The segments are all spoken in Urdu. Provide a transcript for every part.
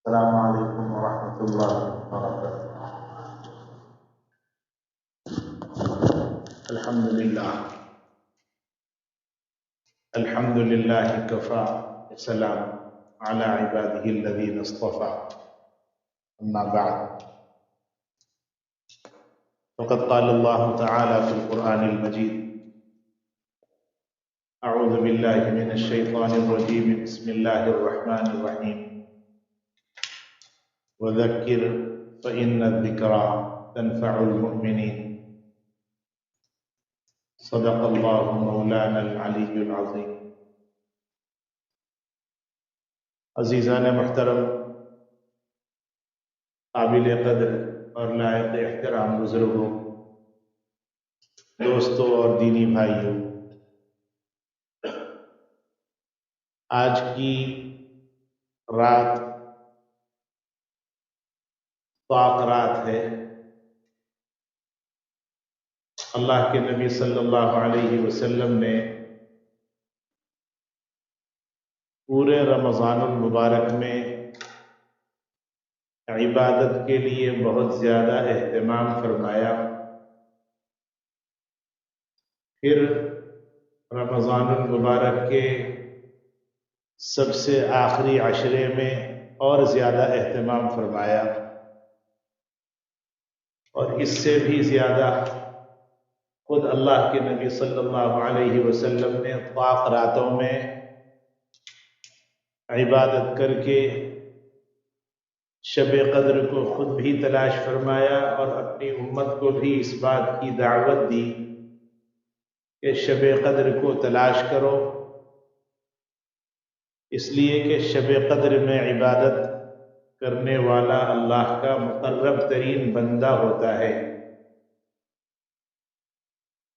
السلام علیکم ورحمۃ اللہ وبرکاتہ۔ الحمد للہ کفا وسلام علی عبادہ الذین اصطفى، اما بعد فقد قال اللہ تعالی فی القرآن المجید اعوذ باللہ من الشیطان الرجیم بسم اللہ الرحمن الرحیم وذکر فإن الذکرى تنفع المؤمنین صدق اللہ مولانا العلی العظیم۔ عزیزان محترم، قابل قدر اور لائق احترام بزرگوں، دوستوں اور دینی بھائیوں، آج کی رات پاک رات ہے۔ اللہ کے نبی صلی اللہ علیہ وسلم نے پورے رمضان المبارک میں عبادت کے لیے بہت زیادہ اہتمام فرمایا۔ پھر رمضان المبارک کے سب سے آخری عشرے میں اور زیادہ اہتمام فرمایا، اور اس سے بھی زیادہ خود اللہ کے نبی صلی اللہ علیہ وسلم نے پاک راتوں میں عبادت کر کے شب قدر کو خود بھی تلاش فرمایا اور اپنی امت کو بھی اس بات کی دعوت دی کہ شب قدر کو تلاش کرو، اس لیے کہ شب قدر میں عبادت کرنے والا اللہ کا مقرب ترین بندہ ہوتا ہے۔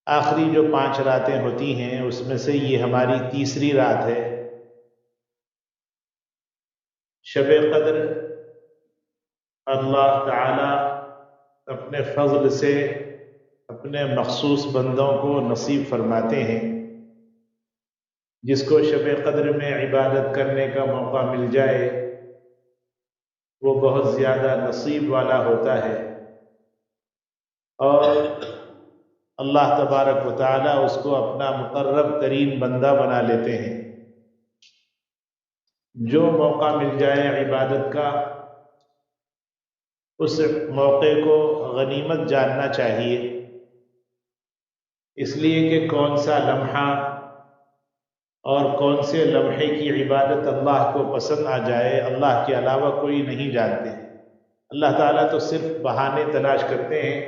آخری جو 5 راتیں ہوتی ہیں اس میں سے یہ ہماری تیسری رات ہے۔ شب قدر اللہ تعالی اپنے فضل سے اپنے مخصوص بندوں کو نصیب فرماتے ہیں۔ جس کو شب قدر میں عبادت کرنے کا موقع مل جائے وہ بہت زیادہ نصیب والا ہوتا ہے، اور اللہ تبارک و تعالی اس کو اپنا مقرب ترین بندہ بنا لیتے ہیں۔ جو موقع مل جائے عبادت کا، اس موقع کو غنیمت جاننا چاہیے، اس لیے کہ کون سا لمحہ اور کون سے لمحے کی عبادت اللہ کو پسند آ جائے اللہ کے علاوہ کوئی نہیں جانتے۔ اللہ تعالیٰ تو صرف بہانے تلاش کرتے ہیں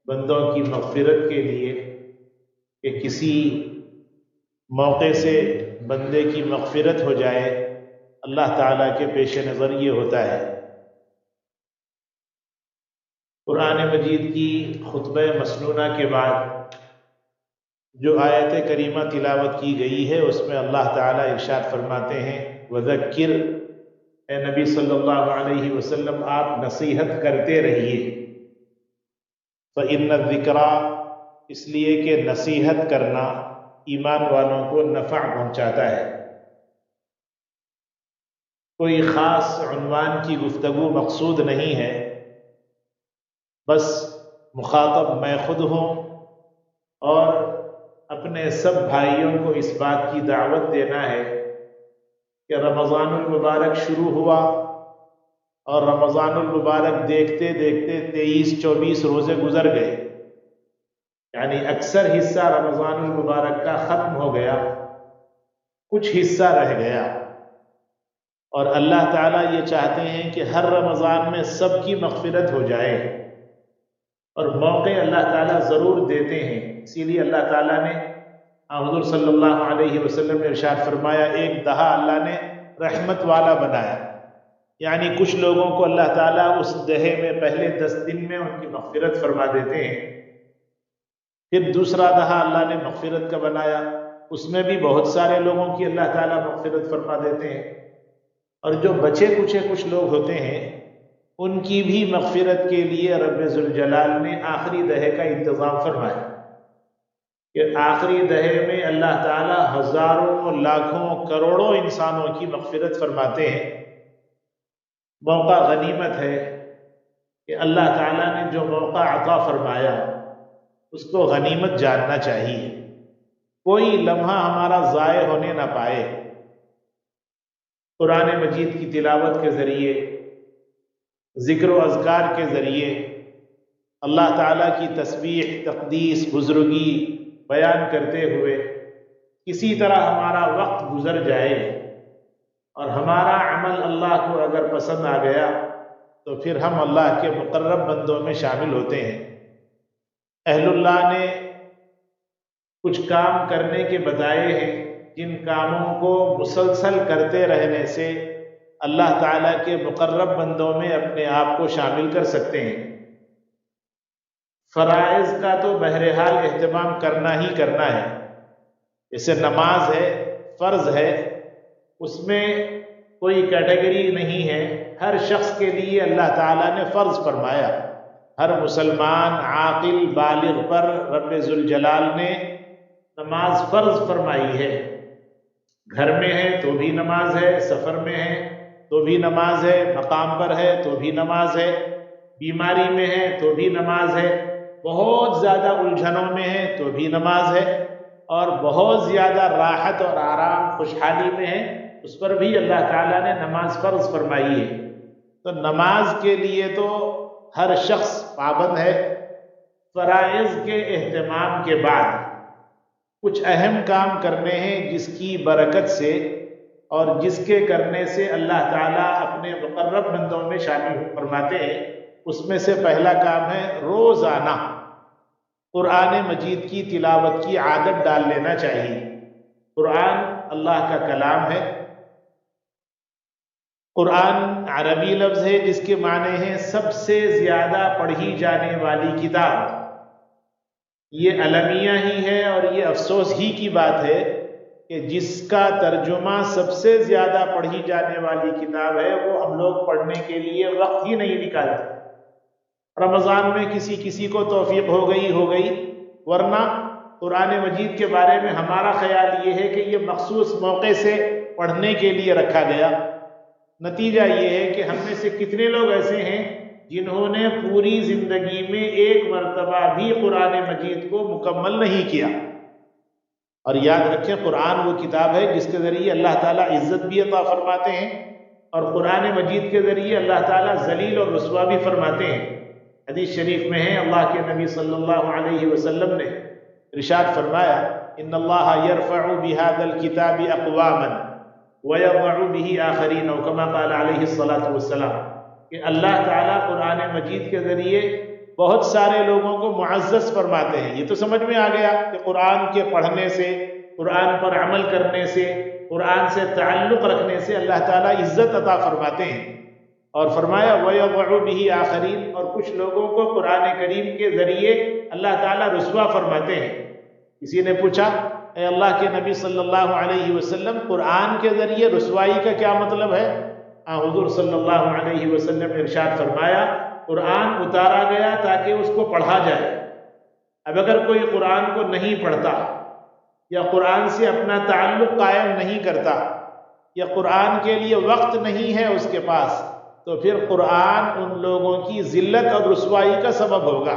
بندوں کی مغفرت کے لیے، کہ کسی موقع سے بندے کی مغفرت ہو جائے، اللہ تعالیٰ کے پیش نظر یہ ہوتا ہے۔ قرآن مجید کی خطبہ مسنونہ کے بعد جو آیت کریمہ تلاوت کی گئی ہے اس میں اللہ تعالیٰ ارشاد فرماتے ہیں وذکر، اے نبی صلی اللہ علیہ وسلم آپ نصیحت کرتے رہیے۔ فإن الذکریٰ، اس لیے کہ نصیحت کرنا ایمان والوں کو نفع پہنچاتا ہے۔ کوئی خاص عنوان کی گفتگو مقصود نہیں ہے، بس مخاطب میں خود ہوں اور اپنے سب بھائیوں کو اس بات کی دعوت دینا ہے کہ رمضان المبارک شروع ہوا اور رمضان المبارک دیکھتے دیکھتے 23-24 روزے گزر گئے، یعنی اکثر حصہ رمضان المبارک کا ختم ہو گیا، کچھ حصہ رہ گیا، اور اللہ تعالیٰ یہ چاہتے ہیں کہ ہر رمضان میں سب کی مغفرت ہو جائے، اور موقع اللہ تعالیٰ ضرور دیتے ہیں۔ اسی لیے اللہ تعالیٰ نے حضور صلی اللہ علیہ وسلم نے ارشاد فرمایا ایک دہا اللہ نے رحمت والا بنایا، یعنی کچھ لوگوں کو اللہ تعالیٰ اس دہے میں پہلے 10 دن میں ان کی مغفرت فرما دیتے ہیں، پھر دوسرا دہا اللہ نے مغفرت کا بنایا، اس میں بھی بہت سارے لوگوں کی اللہ تعالیٰ مغفرت فرما دیتے ہیں، اور جو بچے کچھ لوگ ہوتے ہیں ان کی بھی مغفرت کے لیے رب ذوالجلال نے آخری دہے کا انتظام فرمایا، کہ آخری دہے میں اللہ تعالیٰ ہزاروں لاکھوں کروڑوں انسانوں کی مغفرت فرماتے ہیں، موقع غنیمت ہے کہ اللہ تعالیٰ نے جو موقع عطا فرمایا اس کو غنیمت جاننا چاہیے، کوئی لمحہ ہمارا ضائع ہونے نہ پائے۔ قرآن مجید کی تلاوت کے ذریعے، ذکر و اذکار کے ذریعے اللہ تعالیٰ کی تسبیح، تقدیس، بزرگی بیان کرتے ہوئے کسی طرح ہمارا وقت گزر جائے اور ہمارا عمل اللہ کو اگر پسند آ گیا تو پھر ہم اللہ کے مقرب بندوں میں شامل ہوتے ہیں۔ اہل اللہ نے کچھ کام کرنے کے بتائے ہیں جن کاموں کو مسلسل کرتے رہنے سے اللہ تعالیٰ کے مقرب بندوں میں اپنے آپ کو شامل کر سکتے ہیں۔ فرائض کا تو بہرحال اہتمام کرنا ہی کرنا ہے، جیسے نماز ہے، فرض ہے، اس میں کوئی کیٹیگری نہیں ہے، ہر شخص کے لیے اللہ تعالیٰ نے فرض فرمایا، ہر مسلمان عاقل بالغ پر رب ذوالجلال نے نماز فرض فرمائی ہے۔ گھر میں ہے تو بھی نماز ہے، سفر میں ہے تو بھی نماز ہے، مقام پر ہے تو بھی نماز ہے، بیماری میں ہے تو بھی نماز ہے، بہت زیادہ الجھنوں میں ہے تو بھی نماز ہے، اور بہت زیادہ راحت اور آرام خوشحالی میں ہے اس پر بھی اللہ تعالیٰ نے نماز فرض فرمائی ہے۔ تو نماز کے لیے تو ہر شخص پابند ہے۔ فرائض کے اہتمام کے بعد کچھ اہم کام کرنے ہیں جس کی برکت سے اور جس کے کرنے سے اللہ تعالیٰ اپنے مقرب بندوں میں شامل فرماتے ہیں۔ اس میں سے پہلا کام ہے روزانہ قرآن مجید کی تلاوت کی عادت ڈال لینا چاہیے۔ قرآن اللہ کا کلام ہے، قرآن عربی لفظ ہے جس کے معنی ہیں سب سے زیادہ پڑھی جانے والی کتاب۔ یہ المیہ ہی ہے اور یہ افسوس ہی کی بات ہے کہ جس کا ترجمہ سب سے زیادہ پڑھی جانے والی کتاب ہے وہ ہم لوگ پڑھنے کے لیے وقت ہی نہیں نکالتے۔ رمضان میں کسی کو توفیق ہو گئی، ورنہ قرآن مجید کے بارے میں ہمارا خیال یہ ہے کہ یہ مخصوص موقع سے پڑھنے کے لیے رکھا گیا۔ نتیجہ یہ ہے کہ ہم میں سے کتنے لوگ ایسے ہیں جنہوں نے پوری زندگی میں ایک مرتبہ بھی قرآن مجید کو مکمل نہیں کیا۔ اور یاد رکھیں قرآن وہ کتاب ہے جس کے ذریعے اللہ تعالیٰ عزت بھی عطا فرماتے ہیں، اور قرآن مجید کے ذریعے اللہ تعالیٰ ذلیل اور رسوا بھی فرماتے ہیں۔ حدیث شریف میں ہے اللہ کے نبی صلی اللہ علیہ وسلم نے ارشاد فرمایا ان اللہ یرفع بهذا الكتاب اقواما وَيَضَعُ بِهِ آخَرِينَ او كما قال علیہ الصلاۃ والسلام، کہ اللہ تعالیٰ قرآن مجید کے ذریعے بہت سارے لوگوں کو معزز فرماتے ہیں۔ یہ تو سمجھ میں آ گیا کہ قرآن کے پڑھنے سے، قرآن پر عمل کرنے سے، قرآن سے تعلق رکھنے سے اللہ تعالیٰ عزت عطا فرماتے ہیں۔ اور فرمایا وَيَضَعُ بِهِ آخَرِينَ، اور کچھ لوگوں کو قرآن کریم کے ذریعے اللہ تعالیٰ رسوا فرماتے ہیں۔ کسی نے پوچھا اے اللہ کے نبی صلی اللہ علیہ وسلم قرآن کے ذریعے رسوائی کا کیا مطلب ہے؟ حضور صلی اللہ علیہ وسلم نے ارشاد فرمایا قرآن اتارا گیا تاکہ اس کو پڑھا جائے۔ اب اگر کوئی قرآن کو نہیں پڑھتا یا قرآن سے اپنا تعلق قائم نہیں کرتا یا قرآن کے لیے وقت نہیں ہے اس کے پاس، تو پھر قرآن ان لوگوں کی ذلت اور رسوائی کا سبب ہوگا۔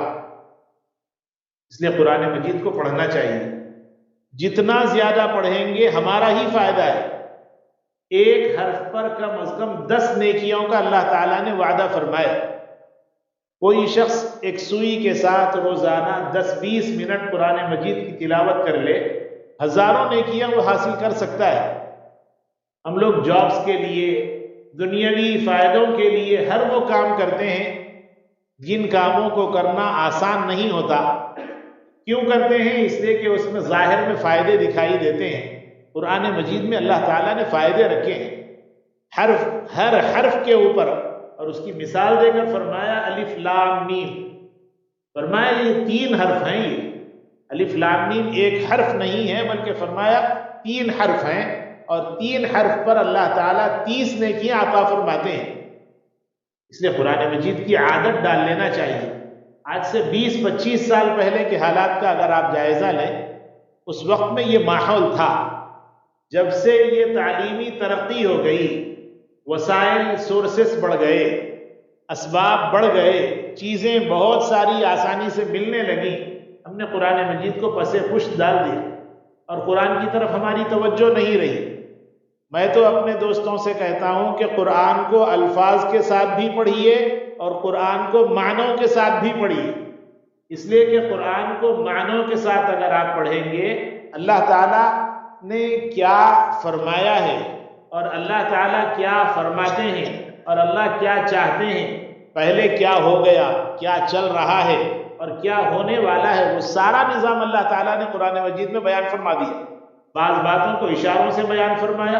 اس لیے قرآن مجید کو پڑھنا چاہیے، جتنا زیادہ پڑھیں گے ہمارا ہی فائدہ ہے۔ ایک حرف پر کم از کم 10 نیکیوں کا اللہ تعالیٰ نے وعدہ فرمایا۔ کوئی شخص ایک سوئی کے ساتھ روزانہ 10-20 منٹ قرآن مجید کی تلاوت کر لے، ہزاروں نیکیاں وہ حاصل کر سکتا ہے۔ ہم لوگ جابز کے لیے، دنیاوی فائدوں کے لیے ہر وہ کام کرتے ہیں جن کاموں کو کرنا آسان نہیں ہوتا۔ کیوں کرتے ہیں؟ اس لیے کہ اس میں ظاہر میں فائدے دکھائی دیتے ہیں۔ قرآن مجید میں اللہ تعالیٰ نے فائدے رکھے ہیں ہر حرف کے اوپر، اور اس کی مثال دے کر فرمایا الف لام میم، فرمایا یہ 3 حرف ہیں۔ یہ الف لام میم ایک حرف نہیں ہے بلکہ فرمایا 3 حرف ہیں، اور 3 حرف پر اللہ تعالیٰ 30 نیکیاں عطا فرماتے ہیں۔ اس لیے قرآن مجید کی عادت ڈال لینا چاہیے۔ آج سے 20-25 سال پہلے کے حالات کا اگر آپ جائزہ لیں، اس وقت میں یہ ماحول تھا۔ جب سے یہ تعلیمی ترقی ہو گئی، وسائل سورسز بڑھ گئے، اسباب بڑھ گئے، چیزیں بہت ساری آسانی سے ملنے لگیں، ہم نے قرآن مجید کو پس پشت ڈال دیا اور قرآن کی طرف ہماری توجہ نہیں رہی۔ میں تو اپنے دوستوں سے کہتا ہوں کہ قرآن کو الفاظ کے ساتھ بھی پڑھیے اور قرآن کو معنوں کے ساتھ بھی پڑھیے، اس لیے کہ قرآن کو معنوں کے ساتھ اگر آپ پڑھیں گے اللہ تعالیٰ نے کیا فرمایا ہے اور اللہ تعالیٰ کیا فرماتے ہیں اور اللہ کیا چاہتے ہیں، پہلے کیا ہو گیا، کیا چل رہا ہے اور کیا ہونے والا ہے، وہ سارا نظام اللہ تعالیٰ نے قرآن مجید میں بیان فرما دیا۔ بعض باتوں کو اشاروں سے بیان فرمایا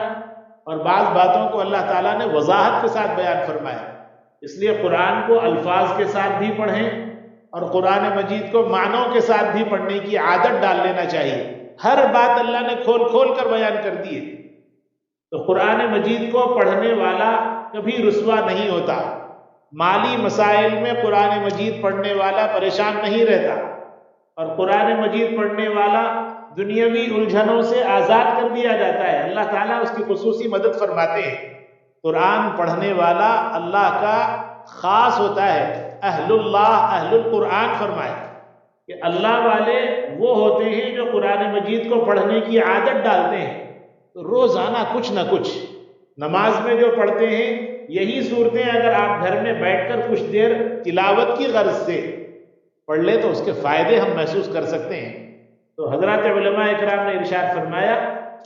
اور بعض باتوں کو اللہ تعالیٰ نے وضاحت کے ساتھ بیان فرمایا۔ اس لیے قرآن کو الفاظ کے ساتھ بھی پڑھیں اور قرآن مجید کو معنوں کے ساتھ بھی پڑھنے کی عادت ڈال لینا چاہیے۔ ہر بات اللہ نے کھول کھول کر بیان کر دی ہے، تو قرآن مجید کو پڑھنے والا کبھی رسوا نہیں ہوتا۔ مالی مسائل میں قرآن مجید پڑھنے والا پریشان نہیں رہتا، اور قرآن مجید پڑھنے والا دنیاوی الجھنوں سے آزاد کر دیا جاتا ہے، اللہ تعالیٰ اس کی خصوصی مدد فرماتے ہیں۔ قرآن پڑھنے والا اللہ کا خاص ہوتا ہے، اہل اللہ اہل القرآن فرمائے کہ اللہ والے وہ ہوتے ہیں جو قرآن مجید کو پڑھنے کی عادت ڈالتے ہیں۔ تو روزانہ کچھ نہ کچھ نماز میں جو پڑھتے ہیں یہی صورتیں اگر آپ گھر میں بیٹھ کر کچھ دیر تلاوت کی غرض سے پڑھ لے تو اس کے فائدے ہم محسوس کر سکتے ہیں۔ تو حضرات علماء اکرام نے ارشاد فرمایا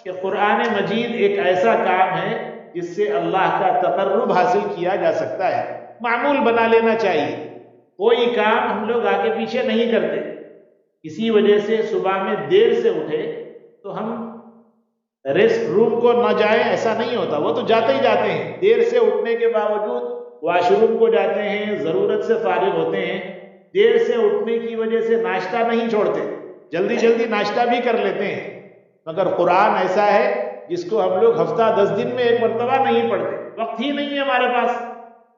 کہ قرآن مجید ایک ایسا کام ہے جس سے اللہ کا تقرب حاصل کیا جا سکتا ہے، معمول بنا لینا چاہیے۔ کوئی کام ہم لوگ آگے پیچھے نہیں کرتے، اسی وجہ سے صبح میں دیر سے اٹھے تو ہم ریسٹ روم کو نہ جائیں ایسا نہیں ہوتا، وہ تو جاتے ہی جاتے ہیں، دیر سے اٹھنے کے باوجود واش روم کو جاتے ہیں، ضرورت سے فارغ ہوتے ہیں، دیر سے اٹھنے کی وجہ سے ناشتہ نہیں چھوڑتے، جلدی جلدی ناشتہ بھی کر لیتے ہیں۔ مگر قرآن ایسا ہے جس کو ہم لوگ ہفتہ 10 دن میں ایک مرتبہ نہیں پڑھتے، وقت ہی نہیں ہے ہمارے پاس،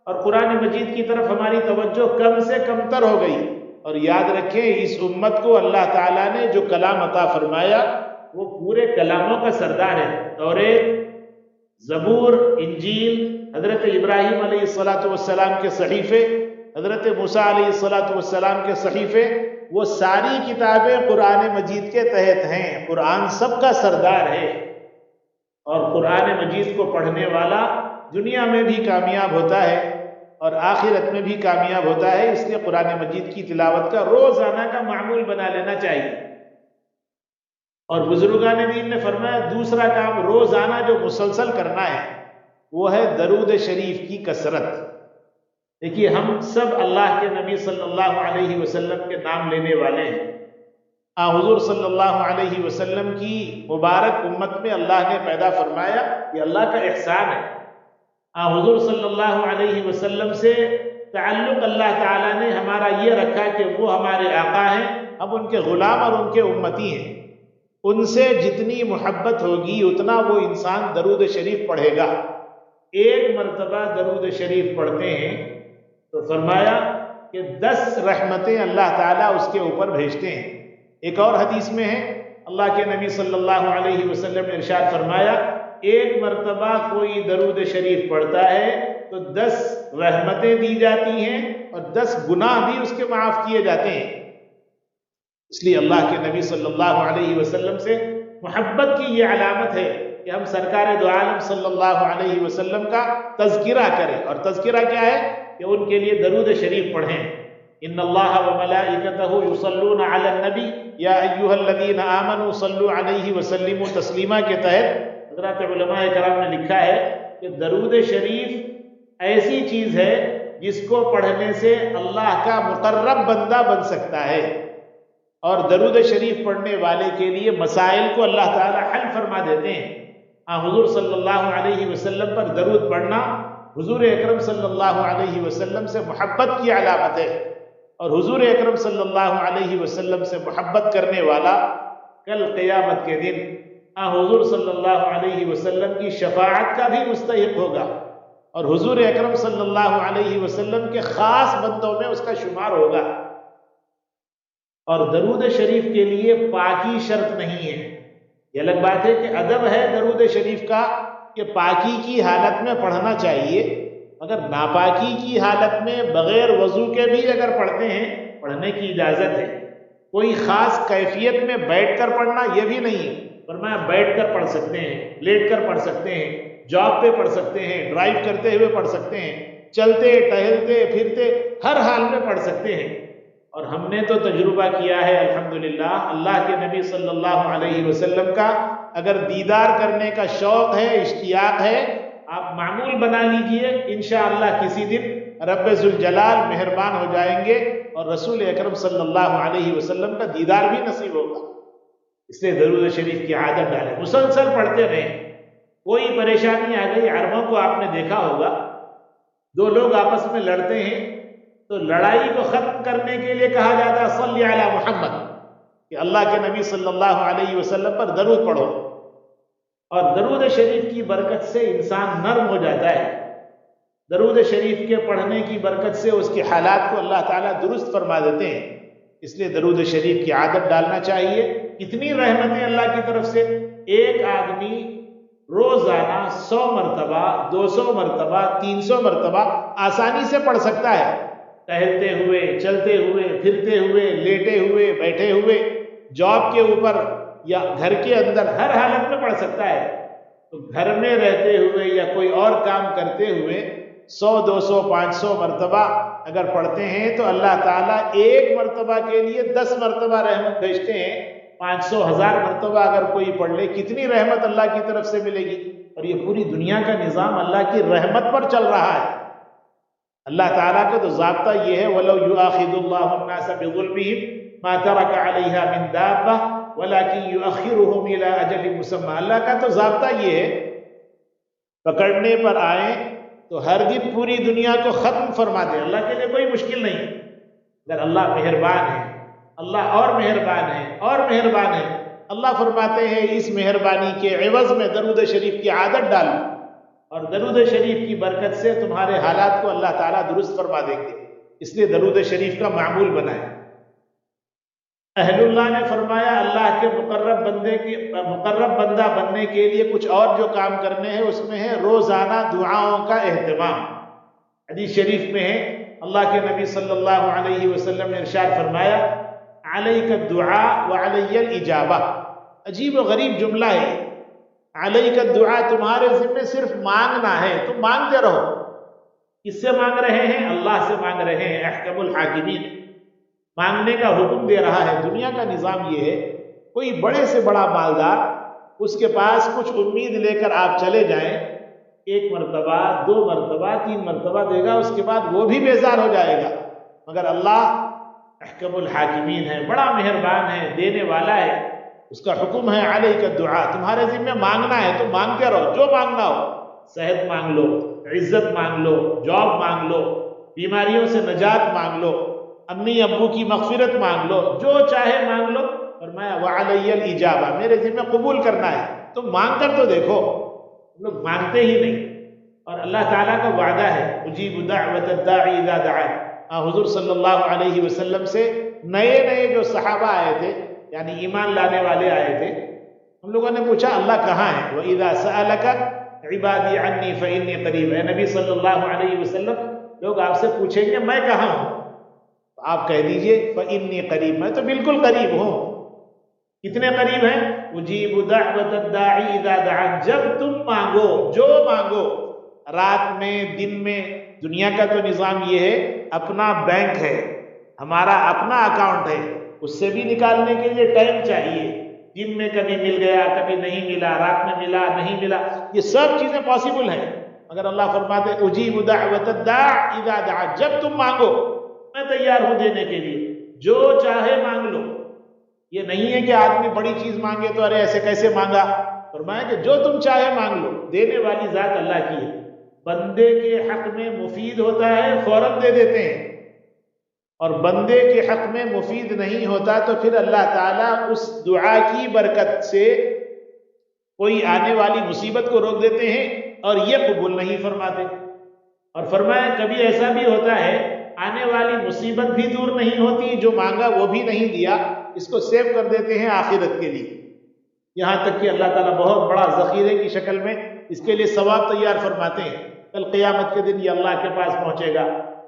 اور قرآن مجید کی طرف ہماری توجہ کم سے کم تر ہو گئی۔ اور یاد رکھیں اس امت کو اللہ تعالیٰ نے جو کلام عطا فرمایا وہ پورے کلاموں کا سردار ہے، توریت، زبور، انجیل، حضرت ابراہیم علیہ السلام کے صحیفے، حضرت موسیٰ علیہ السلام کے صحیفے، وہ ساری کتابیں قرآن مجید کے تحت ہیں۔ قرآن سب کا سردار ہے، اور قرآن مجید کو پڑھنے والا دنیا میں بھی کامیاب ہوتا ہے اور آخرت میں بھی کامیاب ہوتا ہے۔ اس لیے قرآن مجید کی تلاوت کا روزانہ کا معمول بنا لینا چاہیے۔ اور بزرگان دین نے فرمایا دوسرا کام روزانہ جو مسلسل کرنا ہے وہ ہے درود شریف کی کثرت۔ دیکھیے ہم سب اللہ کے نبی صلی اللہ علیہ وسلم کے نام لینے والے ہیں۔ حضور صلی اللہ علیہ وسلم کی مبارک امت میں اللہ نے پیدا فرمایا، یہ اللہ کا احسان ہے۔ حضور صلی اللہ علیہ وسلم سے تعلق اللہ تعالیٰ نے ہمارا یہ رکھا کہ وہ ہمارے آقا ہیں، ہم ان کے غلام اور ان کے امتی ہیں۔ ان سے جتنی محبت ہوگی اتنا وہ انسان درود شریف پڑھے گا۔ ایک مرتبہ درود شریف پڑھتے ہیں تو فرمایا کہ 10 رحمتیں اللہ تعالیٰ اس کے اوپر بھیجتے ہیں۔ ایک اور حدیث میں ہے اللہ کے نبی صلی اللہ علیہ وسلم نے ارشاد فرمایا ایک مرتبہ کوئی درود شریف پڑھتا ہے تو 10 رحمتیں دی جاتی ہیں اور 10 گناہ بھی اس کے معاف کیے جاتے ہیں۔ اس لیے اللہ کے نبی صلی اللہ علیہ وسلم سے محبت کی یہ علامت ہے کہ ہم سرکار دو عالم صلی اللہ علیہ وسلم کا تذکرہ کریں، اور تذکرہ کیا ہے کہ ان کے لیے درود شریف پڑھیں۔ ان اللہ وملائکتہ یصلون علی النبی یا ایھا الذین آمنوا صلوا علیہ وسلموا تسلیما کے تحت حضرات علماء کرام نے لکھا ہے کہ درود شریف ایسی چیز ہے جس کو پڑھنے سے اللہ کا مقرب بندہ بن سکتا ہے، اور درود شریف پڑھنے والے کے لیے مسائل کو اللہ تعالی حل فرما دیتے ہیں۔ حضور صلی اللہ علیہ وسلم پر درود پڑھنا حضور اکرم صلی اللہ علیہ وسلم سے محبت کی علامت ہے، اور حضور اکرم صلی اللہ علیہ وسلم سے محبت کرنے والا کل قیامت کے دن حضور صلی اللہ علیہ وسلم کی شفاعت کا بھی مستحق ہوگا، اور حضور اکرم صلی اللہ علیہ وسلم کے خاص بندوں میں اس کا شمار ہوگا۔ اور درود شریف کے لیے پاکی شرط نہیں ہے۔ یہ الگ بات ہے کہ ادب ہے درود شریف کا کہ پاکی کی حالت میں پڑھنا چاہیے، مگر ناپاکی کی حالت میں بغیر وضو کے بھی اگر پڑھتے ہیں پڑھنے کی اجازت ہے۔ کوئی خاص کیفیت میں بیٹھ کر پڑھنا یہ بھی نہیں ہے، فرمایا بیٹھ کر پڑھ سکتے ہیں، لیٹ کر پڑھ سکتے ہیں، جاب پہ پڑھ سکتے ہیں، ڈرائیو کرتے ہوئے پڑھ سکتے ہیں، چلتے ٹہلتے پھرتے ہر حال میں پڑھ سکتے ہیں۔ اور ہم نے تو تجربہ کیا ہے الحمدللہ، اللہ کے نبی صلی اللہ علیہ وسلم کا اگر دیدار کرنے کا شوق ہے، اشتیاق ہے، آپ معمول بنا لیجئے، انشاءاللہ کسی دن رب ذوالجلال مہربان ہو جائیں گے اور رسول اکرم صلی اللہ علیہ وسلم کا دیدار بھی نصیب ہوگا۔ اس لیے درود شریف کی عادت ڈالیں، مسلسل پڑھتے رہیں۔ کوئی پریشانی آ گئی، عربوں کو آپ نے دیکھا ہوگا، دو لوگ آپس میں لڑتے ہیں تو لڑائی کو ختم کرنے کے لیے کہا جاتا ہے صلی علی محمد، کہ اللہ کے نبی صلی اللہ علیہ وسلم پر درود پڑھو، اور درود شریف کی برکت سے انسان نرم ہو جاتا ہے۔ درود شریف کے پڑھنے کی برکت سے اس کے حالات کو اللہ تعالیٰ درست فرما دیتے ہیں۔ اس لیے درود شریف کی عادت ڈالنا چاہیے۔ کتنی رحمتیں اللہ کی طرف سے، ایک آدمی روزانہ 100 مرتبہ، 200 مرتبہ، 300 مرتبہ آسانی سے پڑھ سکتا ہے، ٹہلتے ہوئے، چلتے ہوئے، پھرتے ہوئے، لیٹے ہوئے، بیٹھے ہوئے، جاب کے اوپر یا گھر کے اندر، ہر حالت میں پڑھ سکتا ہے۔ تو گھر میں رہتے ہوئے یا کوئی اور کام کرتے ہوئے 100، 200، 500 مرتبہ اگر پڑھتے ہیں تو اللہ تعالیٰ ایک مرتبہ کے لیے 10 مرتبہ رحمت بھیجتے ہیں۔ 500، 1000 مرتبہ اگر کوئی پڑھ لے، کتنی رحمت اللہ کی طرف سے ملے گی۔ اور یہ پوری دنیا کا نظام اللہ کی رحمت پر چل رہا ہے۔ اللہ تعالیٰ کا تو ضابطہ یہ ہے وَلَوْ يُؤَاخِذُ اللَّهُ النَّاسَ بِظُلْمِهِمْ مَا تَرَكَ عَلَيْهَا مِن دَابَّةٍ وَلَكِن يُؤَخِّرُهُمْ إِلَىٰ أَجَلٍ مُّسَمًّى۔ اللہ کا تو ضابطہ یہ ہے، پکڑنے پر آئیں تو ہر دن پوری دنیا کو ختم فرما دے۔ اللہ کے لیے کوئی مشکل نہیں، اگر اللہ مہربان ہے، اللہ اور مہربان ہے اور مہربان ہے۔ اللہ فرماتے ہیں اس مہربانی کے عوض میں درود شریف کی عادت ڈالو، اور درود شریف کی برکت سے تمہارے حالات کو اللہ تعالیٰ درست فرما دیں گے۔ اس لیے درود شریف کا معمول بنائیں۔ اہل اللہ نے فرمایا اللہ کے مقرب بندہ بننے کے لیے کچھ اور جو کام کرنے ہیں اس میں ہے روزانہ دعاؤں کا اہتمام۔ حدیث شریف میں ہے اللہ کے نبی صلی اللہ علیہ وسلم نے ارشاد فرمایا علیک الدعاء وعلی الاجابہ۔ عجیب و غریب جملہ ہے، علیک الدعاء، تمہارے ذمہ صرف مانگنا ہے، تم مانگتے رہو۔ کس سے مانگ رہے ہیں؟ اللہ سے مانگ رہے ہیں، احکم الحاکمین مانگنے کا حکم دے رہا ہے۔ دنیا کا نظام یہ ہے، کوئی بڑے سے بڑا مالدار، اس کے پاس کچھ امید لے کر آپ چلے جائیں، 1 مرتبہ، 2 مرتبہ، 3 مرتبہ دے گا، اس کے بعد وہ بھی بیزار ہو جائے گا۔ مگر اللہ احکم الحاکمین ہے، بڑا مہربان ہے، دینے والا ہے، اس کا حکم ہے علیک الدعاء، تمہارے ذمہ مانگنا ہے، تم مانگتے رہو، جو مانگنا ہو، صحت مانگ لو، عزت مانگ لو، جاب مانگ لو، بیماریوں سے نجات مانگ لو، امی ابو کی مغفرت مانگ لو، جو چاہے مانگ لو۔ فرمایا وعلی الاجابہ، میرے ذمہ قبول کرنا ہے، تم مانگ کر تو دیکھو۔ لوگ مانگتے ہی نہیں، اور اللہ تعالیٰ کا وعدہ ہے اجیب دعوت الداعی اذا دعان۔ حضور صلی اللہ علیہ وسلم سے نئے جو صحابہ آئے تھے، یعنی ایمان لانے والے آئے تھے، ہم لوگوں نے پوچھا اللہ کہاں ہے؟ وَإِذَا سَأَلَكَ عِبَادِي عَنِّي فَإِنِّي قَرِيبٌ۔ اے نبی صلی اللہ علیہ وسلم، لوگ آپ سے پوچھیں گے میں کہاں ہوں، تو آپ کہہ دیجئے فَإِنِّي قَرِيب، میں تو بالکل قریب ہوں۔ کتنے قریب ہیں؟ اجیب دعوت الداعی اذا دعان، جب تم مانگو، جو مانگو، رات میں، دن میں۔ دنیا کا تو نظام یہ ہے، اپنا بینک ہے، ہمارا اپنا اکاؤنٹ ہے، اس سے بھی نکالنے کے لیے ٹائم چاہیے۔ دن میں کبھی مل گیا، کبھی نہیں ملا، رات میں ملا، نہیں ملا، یہ سب چیزیں پاسبل ہیں۔ مگر اللہ فرماتے اجیب دعوت الداع اذا دعان، جب تم مانگو میں تیار ہوں دینے کے لیے، جو چاہے مانگ لو۔ یہ نہیں ہے کہ آدمی بڑی چیز مانگے تو ارے ایسے کیسے مانگا، فرمایا کہ جو تم چاہے مانگ لو، دینے والی ذات اللہ کی ہے۔ بندے کے حق میں مفید ہوتا ہے فوراً دے دیتے ہیں، اور بندے کے حق میں مفید نہیں ہوتا تو پھر اللہ تعالیٰ اس دعا کی برکت سے کوئی آنے والی مصیبت کو روک دیتے ہیں اور یہ قبول نہیں فرماتے۔ اور فرمایا کبھی ایسا بھی ہوتا ہے آنے والی مصیبت بھی دور نہیں ہوتی، جو مانگا وہ بھی نہیں دیا، اس کو سیو کر دیتے ہیں آخرت کے لیے، یہاں تک کہ اللہ تعالیٰ بہت بڑا ذخیرے کی شکل میں اس کے لیے ثواب تیار فرماتے ہیں. کل قیامت کے دن یہ اللہ کے پاس پہنچے گا،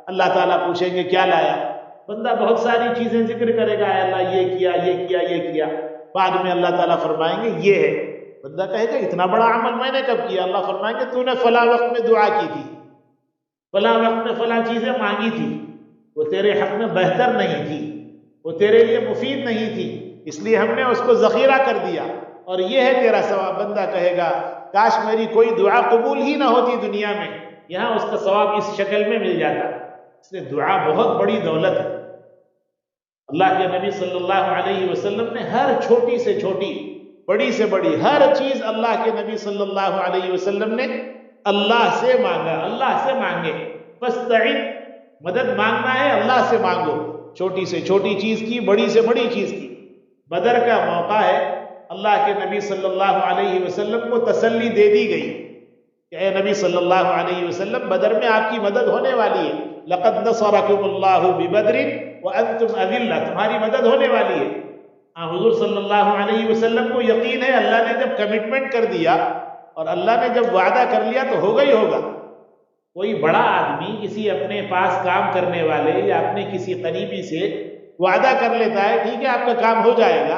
اللہ تعالیٰ پوچھیں گے کیا لایا؟ بندہ بہت ساری چیزیں ذکر کرے گا، اے اللہ یہ کیا یہ کیا یہ کیا. بعد میں اللہ تعالیٰ فرمائیں گے یہ ہے. بندہ کہے گا اتنا بڑا عمل میں نے کب کیا؟ اللہ فرمائیں گے تو نے فلاں وقت میں دعا کی تھی، فلاں وقت میں فلاں چیزیں مانگی تھی، وہ تیرے حق میں بہتر نہیں تھی، وہ تیرے لیے مفید نہیں تھی، اس لیے ہم نے اس کو ذخیرہ کر دیا اور یہ ہے تیرا ثواب. بندہ کہے گا کاش میری کوئی دعا قبول ہی نہ ہوتی دنیا میں، یہاں اس کا ثواب اس شکل میں مل جاتا. اس لیے دعا بہت بڑی دولت ہے. اللہ کے نبی صلی اللہ علیہ وسلم نے ہر چھوٹی سے چھوٹی، بڑی سے بڑی ہر چیز اللہ کے نبی صلی اللہ علیہ وسلم نے اللہ سے مانگا. اللہ سے مانگے، فاستعن، مدد مانگنا ہے اللہ سے مانگو، چھوٹی سے چھوٹی چیز کی، بڑی سے بڑی چیز کی. بدر کا موقع ہے، اللہ کے نبی صلی اللہ علیہ وسلم کو تسلی دے دی گئی کہ اے نبی صلی اللہ علیہ وسلم بدر میں آپ کی مدد ہونے والی ہے. لقد نصرکم اللہ ببدر وانتم اذلہ، تمہاری مدد ہونے والی ہے. حضور صلی اللہ علیہ وسلم کو یقین ہے اللہ نے جب کمٹمنٹ کر دیا اور اللہ نے جب وعدہ کر لیا تو ہوگا ہی ہوگا. کوئی بڑا آدمی کسی اپنے پاس کام کرنے والے یا اپنے کسی قریبی سے وعدہ کر لیتا ہے ٹھیک ہے آپ کا کام ہو جائے گا،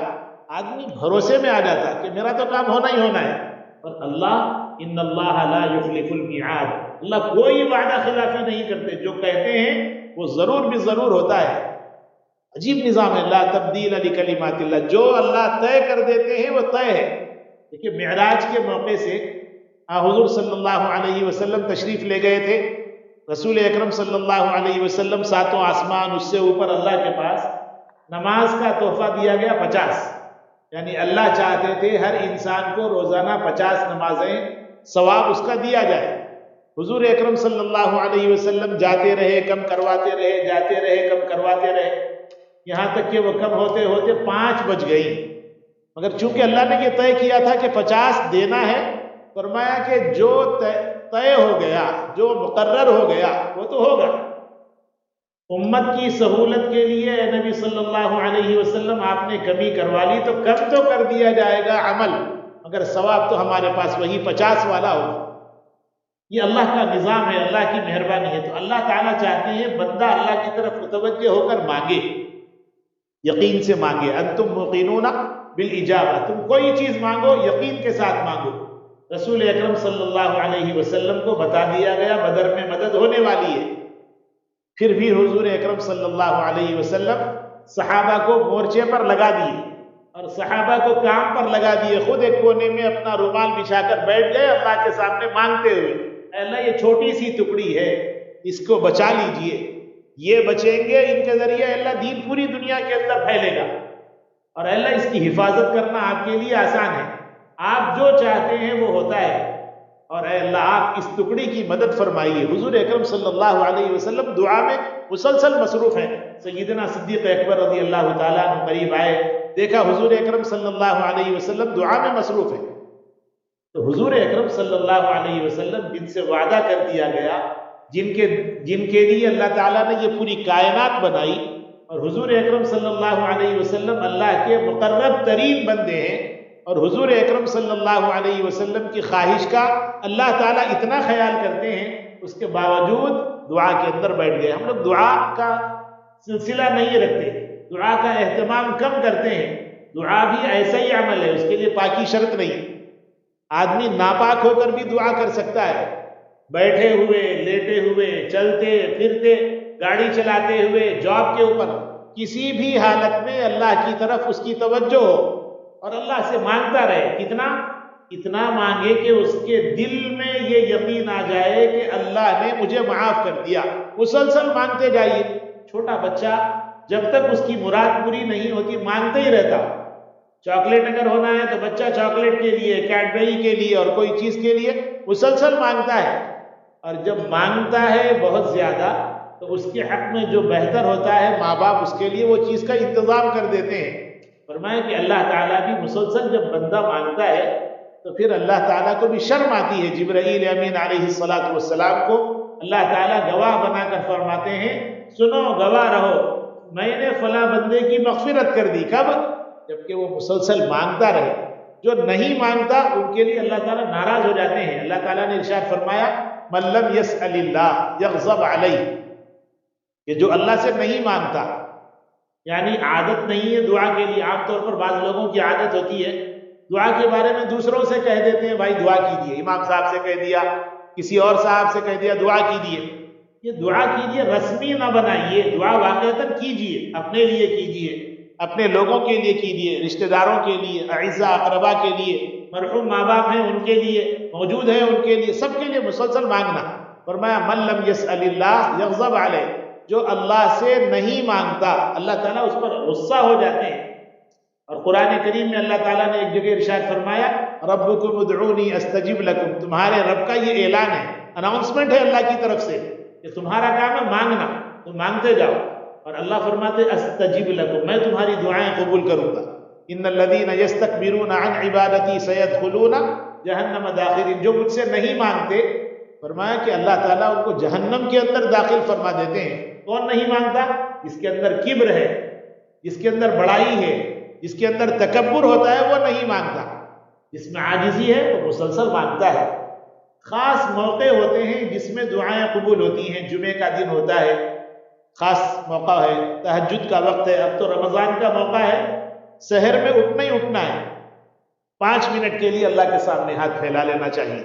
آدمی بھروسے میں آ جاتا کہ میرا تو کام ہونا ہی ہونا ہے. اور اللہ ان اللہ لا یخلف المیعاد، اللہ کوئی وعدہ خلافی نہیں کرتے، جو کہتے ہیں وہ ضرور بھی ضرور ہوتا ہے. عجیب نظام ہے. لا تبدیل لکلمات اللہ، جو اللہ طے کر دیتے ہیں وہ طے ہے. دیکھیے معراج کے موقع سے حضور صلی اللہ علیہ وسلم تشریف لے گئے تھے. رسول اکرم صلی اللہ علیہ وسلم ساتوں آسمان اس سے اوپر اللہ کے پاس نماز کا تحفہ دیا گیا 50. یعنی اللہ چاہتے تھے ہر انسان کو روزانہ 50 نمازیں ثواب اس کا دیا جائے. حضور اکرم صلی اللہ علیہ وسلم جاتے رہے کم کرواتے رہے، جاتے رہے کم کرواتے رہے، یہاں تک کہ وہ کم ہوتے ہوتے 5 بج گئی. مگر چونکہ اللہ نے یہ طے کیا تھا کہ 50 دینا ہے، فرمایا کہ جو طے ہو گیا، جو مقرر ہو گیا وہ تو ہوگا. امت کی سہولت کے لیے اے نبی صلی اللہ علیہ وسلم آپ نے کمی کروا لی تو کم تو کر دیا جائے گا عمل، مگر ثواب تو ہمارے پاس وہی 50 والا ہوگا. یہ اللہ کا نظام ہے، اللہ کی مہربانی ہے. تو اللہ تعالیٰ چاہتے ہیں بندہ اللہ کی طرف متوجہ ہو کر مانگے، یقین سے مانگے. انتم موقنون بالاجابہ، تم کوئی چیز مانگو یقین کے ساتھ مانگو. رسول اکرم صلی اللہ علیہ وسلم کو بتا دیا گیا بدر میں مدد ہونے والی ہے. پھر بھی حضور اکرم صلی اللہ علیہ وسلم صحابہ کو مورچے پر لگا دیے اور صحابہ کو کام پر لگا دیے. خود ایک کونے میں اپنا رومال بچھا کر بیٹھ گئے اللہ کے سامنے مانگتے ہوئے، اے اللہ یہ چھوٹی سی ٹکڑی ہے اس کو بچا لیجئے، یہ بچیں گے ان کے ذریعے اللہ دین پوری دنیا کے اندر پھیلے گا، اور اے اللہ اس کی حفاظت کرنا آپ کے لیے آسان ہے، آپ جو چاہتے ہیں وہ ہوتا ہے، اور اے اللہ آپ اس ٹکڑی کی مدد فرمائیے. حضور اکرم صلی اللہ علیہ وسلم دعا میں مسلسل مصروف ہیں. سیدنا صدیق اکبر رضی اللہ تعالیٰ عنہ قریب آئے، دیکھا حضور اکرم صلی اللہ علیہ وسلم دعا میں مصروف ہیں. تو حضور اکرم صلی اللہ علیہ وسلم جن سے وعدہ کر دیا گیا، جن کے لیے اللہ تعالیٰ نے یہ پوری کائنات بنائی، اور حضور اکرم صلی اللہ علیہ وسلم اللہ کے مقرب ترین بندے ہیں، اور حضور اکرم صلی اللہ علیہ وسلم کی خواہش کا اللہ تعالیٰ اتنا خیال کرتے ہیں، اس کے باوجود دعا کے اندر بیٹھ گئے. ہم لوگ دعا کا سلسلہ نہیں رکھتے، دعا کا اہتمام کم کرتے ہیں. دعا بھی ایسا ہی عمل ہے، اس کے لیے پاکی شرط نہیں. آدمی ناپاک ہو کر بھی دعا کر سکتا ہے، بیٹھے ہوئے، لیٹے ہوئے، چلتے پھرتے، گاڑی چلاتے ہوئے، جاب کے اوپر، کسی بھی حالت میں اللہ کی طرف اس کی توجہ ہو اور اللہ سے مانگتا رہے. اتنا مانگے کہ اس کے دل میں یہ یقین آ جائے کہ اللہ نے مجھے معاف کر دیا. مسلسل مانگتے جائیے. چھوٹا بچہ جب تک اس کی مراد پوری نہیں ہوتی مانگتے ہی رہتا. چاکلیٹ اگر ہونا ہے تو بچہ چاکلیٹ کے لیے، کیڈبری کے لیے اور کوئی چیز کے لیے مسلسل مانگتا ہے، اور جب مانگتا ہے بہت زیادہ تو اس کے حق میں جو بہتر ہوتا ہے ماں باپ اس کے لیے وہ چیز کا انتظام کر دیتے ہیں. فرمایا کہ اللہ تعالیٰ بھی مسلسل جب بندہ مانگتا ہے تو پھر اللہ تعالیٰ کو بھی شرم آتی ہے. جبرائیل امین علیہ السلام کو اللہ تعالیٰ گواہ بنا کر فرماتے ہیں سنو گواہ رہو، میں نے فلاں بندے کی مغفرت کر دی. کب؟ جبکہ وہ مسلسل مانگتا رہے. جو نہیں مانگتا ان کے لیے اللہ تعالیٰ ناراض ہو جاتے ہیں. اللہ تعالیٰ نے ارشاد فرمایا من لم يسأل اللہ یغضب علیہ، کہ جو اللہ سے نہیں مانگتا، یعنی عادت نہیں ہے دعا کے لیے. عام طور پر بعض لوگوں کی عادت ہوتی ہے دعا کے بارے میں دوسروں سے کہہ دیتے ہیں بھائی دعا کیجیے، امام صاحب سے کہہ دیا، کسی اور صاحب سے کہہ دیا دعا کیجیے. یہ دعا کیجیے رسمی نہ بنائیے، دعا واقعتاً کیجیے، اپنے لیے کیجیے، اپنے لوگوں کے لیے کیجیے، رشتہ داروں کے لیے، اعزاء اقربا کے لیے، مرحوم ماں باپ ہیں ان کے لیے، موجود ہیں ان کے لیے، سب کے لیے مسلسل مانگنا. فرمایا من لم یسأل اللہ یغضب علیہ، جو اللہ سے نہیں مانگتا اللہ تعالیٰ اس پر غصہ ہو جاتے ہیں. اور قرآن کریم میں اللہ تعالیٰ نے ایک جگہ ارشاد فرمایا ربکم ادعونی استجب لکم، تمہارے رب کا یہ اعلان ہے، اناؤنسمنٹ ہے اللہ کی طرف سے کہ تمہارا کام ہے مانگنا، تم مانگتے جاؤ. اور اللہ فرماتے استجب لکم، میں تمہاری دعائیں قبول کروں گا. ان الذین یستکبرون عن عبادتی سیدخلون جہنم داخرین، جو مجھ سے نہیں مانگتے، فرمایا کہ اللہ تعالیٰ ان کو جہنم کے اندر داخل فرما دیتے ہیں. کون نہیں مانگتا؟ جس کے اندر کبر ہے، جس کے اندر بڑائی ہے، جس کے اندر تکبر ہوتا ہے وہ نہیں مانگتا. جس میں عاجزی ہے وہ مسلسل مانگتا ہے. خاص موقع ہوتے ہیں جس میں دعائیں قبول ہوتی ہیں. جمعے کا دن ہوتا ہے، خاص موقع ہے، تہجد کا وقت ہے. اب تو رمضان کا موقع ہے، سحر میں اٹھنا ہی اٹھنا ہے، 5 منٹ کے لیے اللہ کے سامنے ہاتھ پھیلا لینا چاہیے.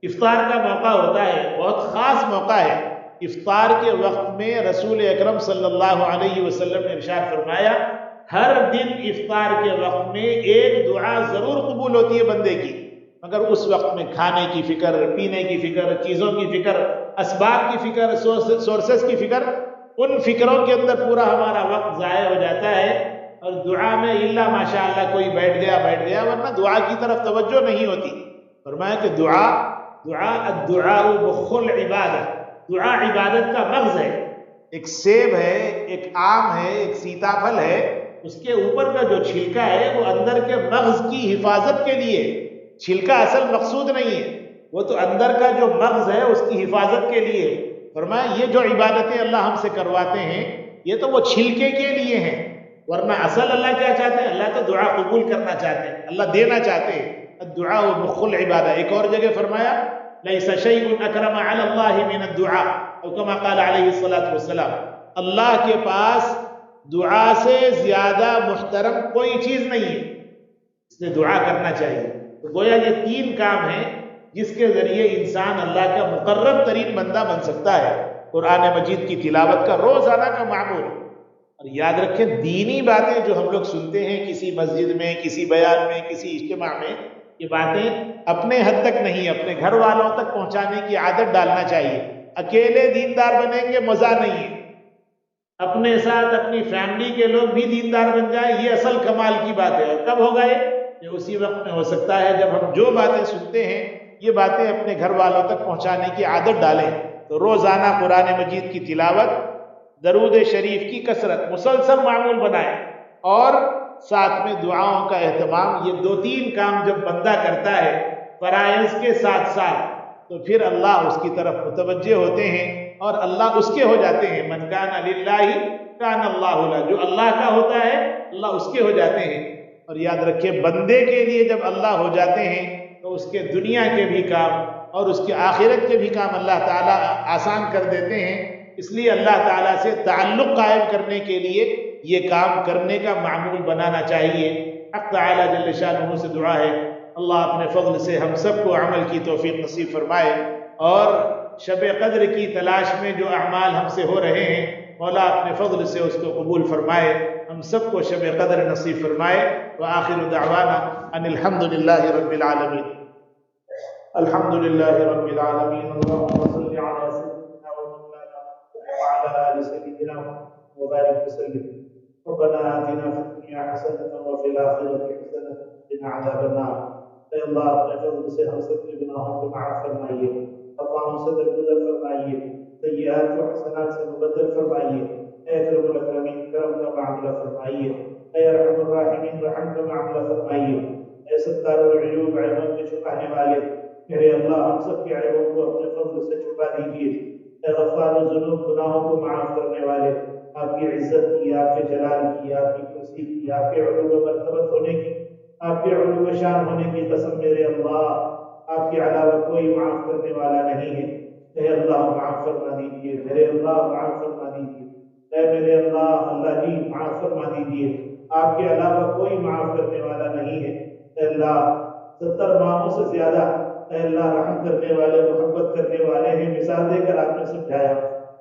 افطار کا موقع ہوتا ہے، بہت خاص موقع ہے. افطار کے وقت میں رسول اکرم صلی اللہ علیہ وسلم نے ارشاد فرمایا ہر دن افطار کے وقت میں ایک دعا ضرور قبول ہوتی ہے بندے کی، مگر اس وقت میں کھانے کی فکر، پینے کی فکر، چیزوں کی فکر، اسباب کی فکر، سورسز کی فکر، ان فکروں کے اندر پورا ہمارا وقت ضائع ہو جاتا ہے. اور دعا میں الا ماشاء اللہ کوئی بیٹھ گیا، ورنہ دعا کی طرف توجہ نہیں ہوتی. فرمایا کہ الدعاء مخ العبادہ، دعا عبادت کا مغز ہے. ایک سیب ہے، ایک آم ہے، ایک سیتا پھل ہے، اس کے اوپر کا جو چھلکا ہے وہ اندر کے مغز کی حفاظت کے لیے، چھلکا اصل مقصود نہیں ہے، وہ تو اندر کا جو مغز ہے اس کی حفاظت کے لیے. فرمایا یہ جو عبادتیں اللہ ہم سے کرواتے ہیں یہ تو وہ چھلکے کے لیے ہیں، ورنہ اصل اللہ کیا چاہتے ہیں؟ اللہ تو دعا قبول کرنا چاہتے ہیں، اللہ دینا چاہتے ہیں. الدعاء مخ العبادہ. ایک اور جگہ فرمایا لیس شیء اکرم علی اللہ من الدعاء، او کما قال علیہ الصلوۃ والسلام، اللہ کے پاس دعا سے زیادہ محترم کوئی چیز نہیں ہے، اس لیے دعا کرنا چاہیے. تو گویا یہ 3 کام ہیں جس کے ذریعے انسان اللہ کا مقرب ترین بندہ بن سکتا ہے. قرآن مجید کی تلاوت کا روزانہ کا معمول. اور یاد رکھیں دینی باتیں جو ہم لوگ سنتے ہیں کسی مسجد میں، کسی بیان میں، کسی اجتماع میں، یہ باتیں اپنے حد تک نہیں، اپنے گھر والوں تک پہنچانے کی عادت ڈالنا چاہیے. اکیلے دیندار بنیں گے مزہ نہیں ہے، اپنے ساتھ اپنی فیملی کے لوگ بھی دیندار بن جائیں، یہ اصل کمال کی بات ہے. اور کب ہوگا یہ اسی وقت میں ہو سکتا ہے جب ہم جو باتیں سنتے ہیں یہ باتیں اپنے گھر والوں تک پہنچانے کی عادت ڈالیں. تو روزانہ قرآن مجید کی تلاوت، درود شریف کی کثرت مسلسل معمول بنائیں، اور ساتھ میں دعاؤں کا اہتمام. یہ 2-3 کام جب بندہ کرتا ہے فرائض کے ساتھ ساتھ تو پھر اللہ اس کی طرف متوجہ ہوتے ہیں اور اللہ اس کے ہو جاتے ہیں. من کان للہ کان اللہ لہ، جو اللہ کا ہوتا ہے اللہ اس کے ہو جاتے ہیں. اور یاد رکھیں بندے کے لیے جب اللہ ہو جاتے ہیں تو اس کے دنیا کے بھی کام اور اس کے آخرت کے بھی کام اللہ تعالیٰ آسان کر دیتے ہیں. اس لیے اللہ تعالیٰ سے تعلق قائم کرنے کے لیے یہ کام کرنے کا معمول بنانا چاہیے. حق تعالیٰ جل شانہ سے دعا ہے اللہ اپنے فضل سے ہم سب کو عمل کی توفیق نصیب فرمائے، اور شب قدر کی تلاش میں جو اعمال ہم سے ہو رہے ہیں مولا اپنے فضل سے اس کو قبول فرمائے، ہم سب کو شب قدر نصیب فرمائے. وآخر دعوانا ان الحمد للہ رب العالمین. الحمد للہ رب العالمین. اللہم صل علی سیدنا و مولانا وعلى آل سيدنا وبارك وسلم. ربنا آتنا في الدنيا حسنة وفي الآخرة حسنة وقنا عذاب النار. اے اللہ اپنے فضل سے ہم سب کے گناہوں کو معاف فرمائیے، خطاؤں سے درگزر فرمائیے، سیئات و حسنات سے مبدل فرمائیے. اے اکرم الاکرمین کرم کا معاملہ فرمائیے. اے ارحم الراحمین رحم کا معاملہ فرمائیے. اے ستار العیوب عیبوں کے چھپانے والے میرے اللہ ہم سب کے عیبوں کو اپنے فضل سے چھپا دیجیے. اے غفار الذنوب گناہوں کو معاف کرنے والے، آپ کی عزت کی، آپ کے جلال کی، آپ کی کرسی کی، آپ کے علو و مرتبت ہونے کی آپ کے علو شان ہونے کی قسم میرے اللہ، آپ کے علاوہ کوئی معاف کرنے والا نہیں ہے، اے اللہ معاف فرما دیجیے، میرے اللہ معاف فرما دیجیے، اے میرے اللہ، اللہ جی معاف فرما دیجیے، آپ کے علاوہ کوئی معاف کرنے والا نہیں ہے، اے اللہ 70 ماہوں سے زیادہ اے اللہ رحم کرنے والے، محبت کرنے والے ہیں، مثال دے کر آپ نے سمجھایا،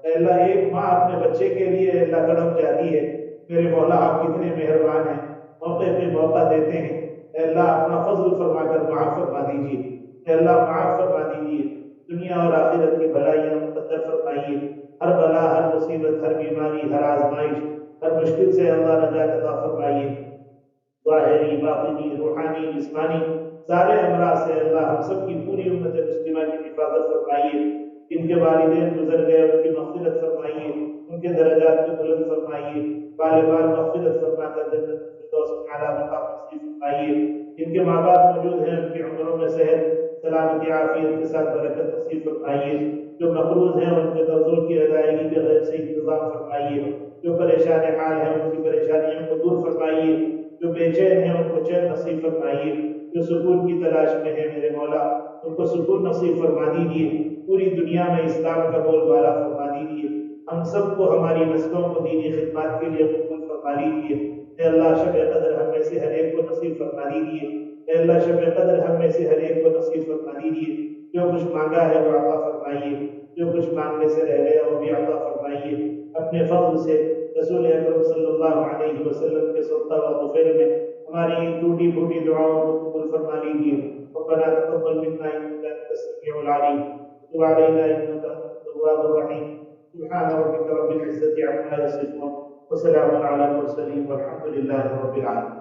اے اللہ ایک ماں اپنے بچے کے لیے اے اللہ کڑپ جاتی ہے، میرے مولا آپ کتنے مہربان ہیں، موقع پہ موقع دیتے ہیں، اے اللہ اپنا فضل فرما کر معاف فرما دیجیے، اے اللہ معاف فرما دیجیے، دنیا اور آخرت کی بھلائیاں مقدر فرمائیے، ہر بلا، ہر مصیبت، ہر بیماری، ہر آزمائش، ہر مشکل سے اللہ نجات عطا فرمائیے، ظاہری، باطنی، روحانی، جسمانی سارے امراض سے اللہ ہم سب کی پوری امت مسلمہ کی حفاظت فرمائیے، ان کے والدین گزر گئے ان کی مغفرت فرمائیے، ان کے درجات کو بلند فرمائیے، بال بال مغفرت فرما کر جنت الفردوس میں اعلیٰ مقام نصیب فرمائیے، ان کے ماں باپ موجود ہیں ان کی عمروں میں صحت سلامتی عافیت کے ساتھ برکت نصیب فرمائیے، جو مقروض ہیں ان کے قرضوں کی ادائیگی کے غیر سے انتظام فرمائیے، جو پریشان حال ہیں ان کی پریشانیوں کو دور فرمائیے، جو بے چین ہیں ان کو چین نصیب فرمائیے، جو سکون کی تلاش میں ہے میرے مولا ان کو سکون نصیب فرما دیجیے، پوری دنیا میں اسلام کا بول بالا فرما دیجیے، ہم سب کو ہماری نسلوں کو دینی خدمات کے لیے قبول فرما لیجیے، اے اللہ شب قدر ہم میں سے ہر ایک کو نصیب فرما دیجیے، اے اللہ شب قدر ہم میں سے ہر ایک کو نصیب فرما دیجیے، جو کچھ مانگا ہے وہ عطا فرمائیے، جو کچھ مانگنے سے رہ گیا وہ بھی عطا فرمائیے، اپنے فضل سے رسول اکرم صلی اللہ علیہ وسلم کے صدقہ و طفیل میں ہماری ٹوٹی پھوٹی دعاؤں کو قبول فرما لیجیے، ربنا تقبل منا انك انت السميع العليم وتب علينا انك انت التواب الرحيم، سبحان ربك رب العزة عما يصفون وسلام على المرسلين والحمد لله رب العالمين.